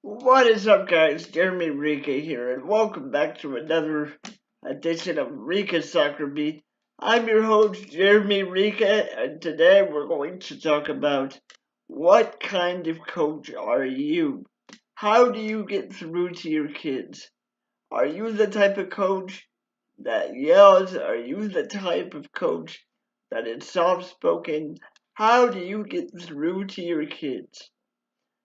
What is up, guys? Jeremy Rica here, and welcome back to another edition of Rica's Soccer Beat. I'm your host, Jeremy Rica, and today we're going to talk about what kind of coach are you? How do you get through to your kids? Are you the type of coach that yells? Are you the type of coach that is soft spoken? How do you get through to your kids?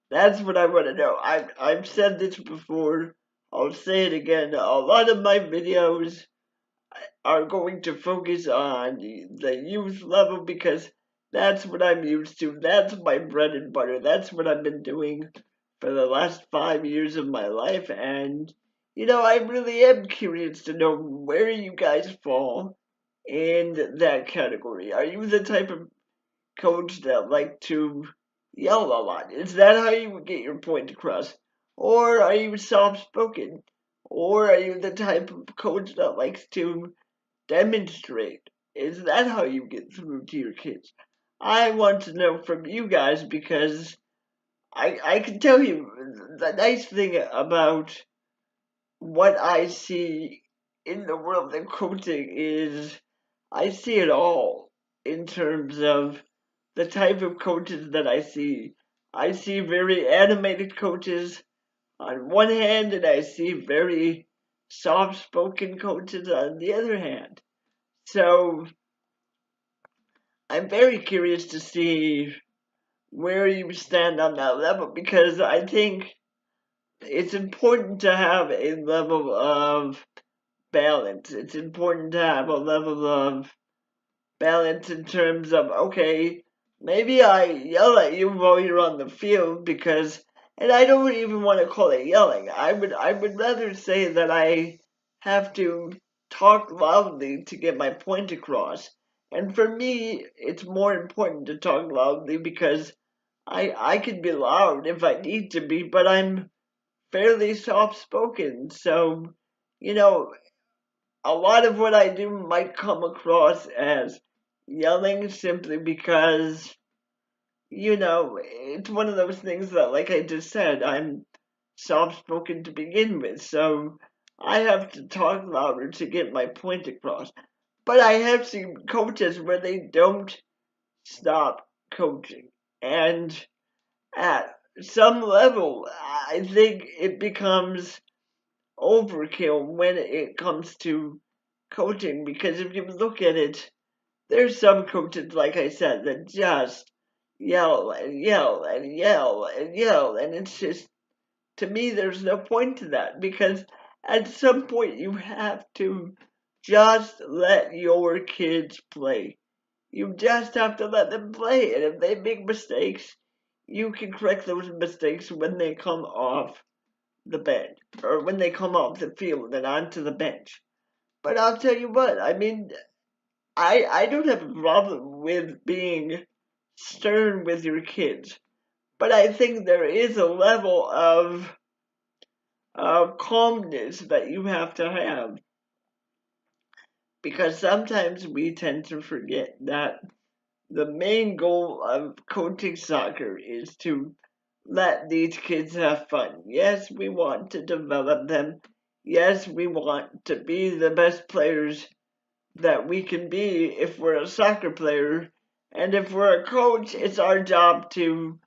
That's what I want to know. I've said this before. I'll say it again. A lot of my videos are going to focus on the youth level because that's what I'm used to. That's my bread and butter. That's what I've been doing for the last 5 years of my life. And, I really am curious to know where you guys fall in that category. Are you the type of coach that like to yell a lot? Is that how you get your point across? Or are you soft spoken? Or are you the type of coach that likes to demonstrate? Is that how you get through to your kids? I want to know from you guys because I can tell you the nice thing about what I see in the world of coaching is I see it all in terms of the type of coaches that I see. I see very animated coaches on one hand, and I see very soft spoken coaches on the other hand. So I'm very curious to see where you stand on that level because I think it's important to have a level of balance. It's important to have a level of balance in terms of, okay, maybe I yell at you while you're on the field because, and I don't even want to call it yelling. I would rather say that I have to talk loudly to get my point across. And for me, it's more important to talk loudly because I can be loud if I need to be, but I'm fairly soft spoken. So, you know, a lot of what I do might come across as yelling simply because, it's one of those things that, like I just said, I'm soft spoken to begin with, so I have to talk louder to get my point across. But I have seen coaches where they don't stop coaching, and at some level, I think it becomes overkill when it comes to coaching because if you look at it, there's some coaches, like I said, that just yell and yell and yell and yell, and it's just, to me, there's no point to that because at some point you have to just let your kids play. You just have to let them play, and if they make mistakes, you can correct those mistakes when they come off the bench or when they come off the field and onto the bench. But I'll tell you what, I mean, I don't have a problem with being stern with your kids, but I think there is a level of calmness that you have to have because sometimes we tend to forget that the main goal of coaching soccer is to let these kids have fun. Yes, we want to develop them. Yes, we want to be the best players that we can be if we're a soccer player. And if we're a coach, it's our job to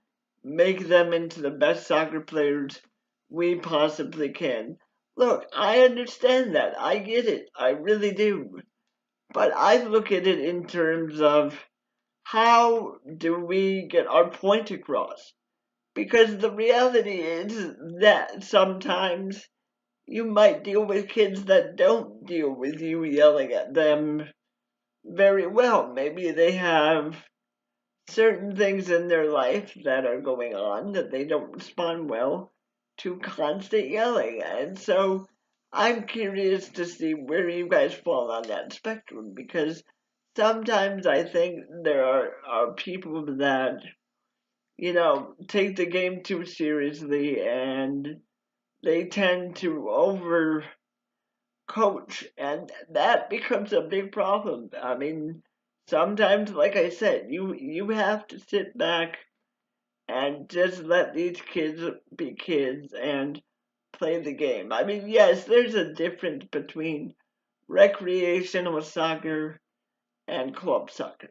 make them into the best soccer players we possibly can. Look, I understand that. I get it. I really do. But I look at it in terms of how do we get our point across? Because the reality is that sometimes you might deal with kids that don't deal with you yelling at them very well. Maybe they have certain things in their life that are going on that they don't respond well to constant yelling. And so I'm curious to see where you guys fall on that spectrum because sometimes I think there are people that, take the game too seriously and they tend to over coach, and that becomes a big problem. I mean, sometimes, like I said, you have to sit back and just let these kids be kids and play the game. I mean, yes, there's a difference between recreational soccer and club soccer.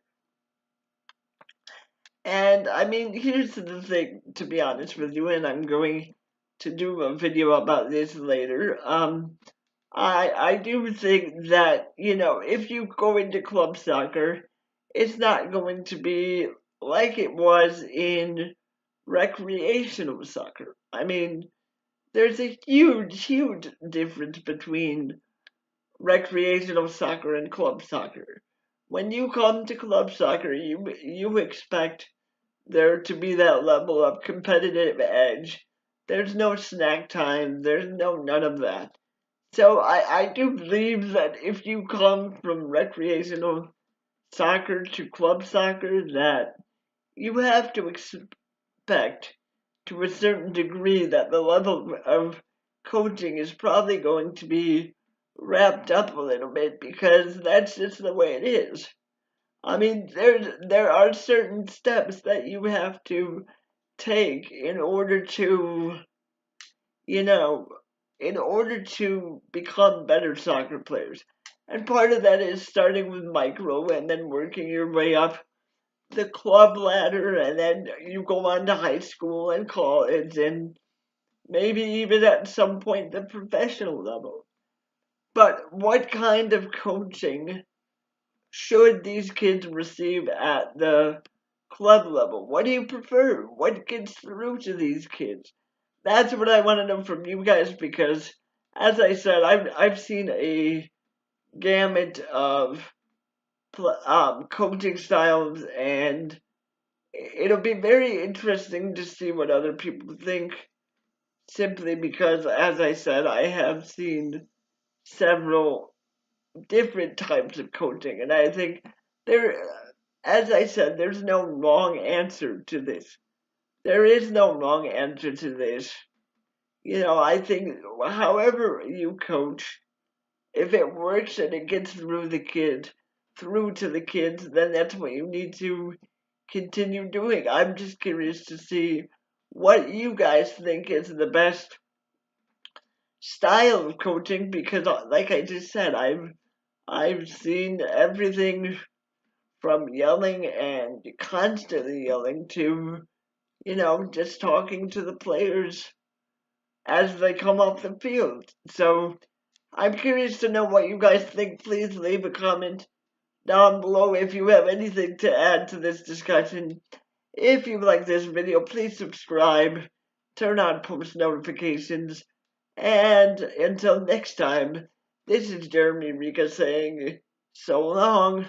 And I mean, here's the thing, to be honest with you, and I'm going to do a video about this later. I do think that, if you go into club soccer, it's not going to be like it was in recreational soccer. I mean, there's a huge, huge difference between recreational soccer and club soccer. When you come to club soccer, you expect there to be that level of competitive edge. There's no snack time, there's none of that. So I do believe that if you come from recreational soccer to club soccer, that you have to expect to a certain degree that the level of coaching is probably going to be wrapped up a little bit because that's just the way it is. I mean, there are certain steps that you have to take you know, in order to become better soccer players. And part of that is starting with micro and then working your way up the club ladder, and then you go on to high school and college, and maybe even at some point the professional level. But what kind of coaching should these kids receive at the club level? What do you prefer? What gets through to these kids? That's what I want to know from you guys because, as I said, I've seen a gamut of coaching styles, and it'll be very interesting to see what other people think. Simply because, as I said, I have seen several different types of coaching, and I think there, as I said, there's no wrong answer to this. There is no wrong answer to this. I think however you coach, if it works and it gets through to the kids, then that's what you need to continue doing. I'm just curious to see what you guys think is the best style of coaching because, like I just said, I've seen everything from yelling and constantly yelling to, just talking to the players as they come off the field. So I'm curious to know what you guys think. Please leave a comment down below if you have anything to add to this discussion. If you like this video, please subscribe, turn on post notifications, and until next time, this is Jeremy Rika saying so long.